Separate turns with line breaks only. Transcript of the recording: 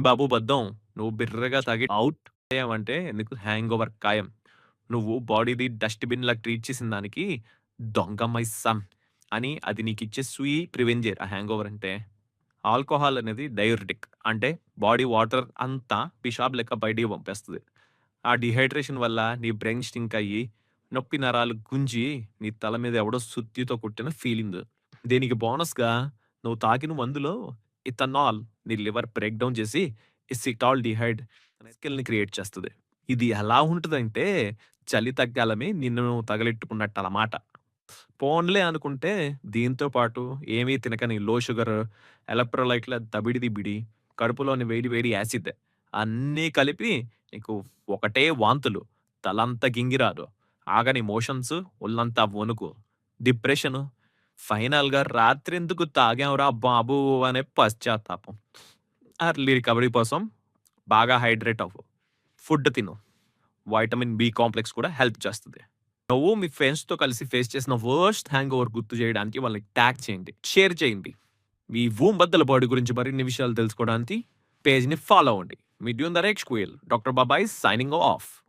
బాబు బద్దం. నువ్వు బిర్రగా తాగి ఔట్ అయ్యావంటే నీకు హ్యాంగోవర్ ఖాయం. నువ్వు బాడీది డస్ట్‌బిన్‌లా ట్రీట్ చేసిన దానికి దొంగ మై సన్ అని అది నీకిచ్చే ప్రివెంజర్ ఆ హ్యాంగోవర్ అంటే. ఆల్కహాల్ అనేది డయూరిటిక్. అంటే బాడీ వాటర్ అంతా పిషాబ్ లెక్క బయటికి పంపేస్తది. ఆ డీహైడ్రేషన్ వల్ల నీ బ్రెయిన్ స్టింక్ అయ్యి, నొప్పి నరాలు గుంజి, నీ తల మీద ఎవడో సుత్తితో కొట్టిన ఫీలింగ్. దీనికి బోనస్‌గా నువ్వు తాగిన మందులో ఇథనాల్ నీ లివర్ బ్రేక్ డౌన్ చేసి, ఎసిటాల్డిహైడ్ అనే కెమికల్‌ని క్రియేట్ చేస్తది. ఇది ఎలా ఉంటదంటే, చలి తగ్గాలమే నిన్ను నువ్వు తగలెట్టుకున్నట్టనమాట. పోన్లే అనుకుంటే దీంతో పాటు ఏమీ తినకని లో షుగర్, ఎలక్ట్రోలైట్‌ల దబిడి-దిబిడి, కడుపులోని వేడి వేడి యాసిడ్ అన్నీ కలిపి నీకు ఒకటే వాంతులు, తలంతా గింగిరాలు, ఆగని మోషన్స్, ఒళ్ళంతా వణుకు, డిప్రెషను, ఫైనల్‌గా రాత్రెందుకు తాగాంరా బాబు అనే పశ్చాత్తాపం. అర్లీ రికవరీ కోసం బాగా హైడ్రేట్ అవ్వు. ఫుడ్ తిను. వైటమిన్ బి కాంప్లెక్స్ కూడా హెల్ప్ చేస్తది. నువ్వు మీ ఫ్రెండ్స్‌తో కలిసి ఫేస్ చేసిన వర్స్ట్ హ్యాంగోవర్ గుర్తు చేయడానికి వాళ్ళని ట్యాగ్ చేయండి. షేర్ చేయండి. మీ బద్దల బాడీ గురించి మరిన్ని విషయాలు తెలుసుకోవడానికి పేజ్‌ని ఫాలో అవ్వండి. మీ డ్యూన్ ద రెక్స్ట్ క్వీల్ డాక్టర్ బాబాయ్ సైనింగ్ ఆఫ్.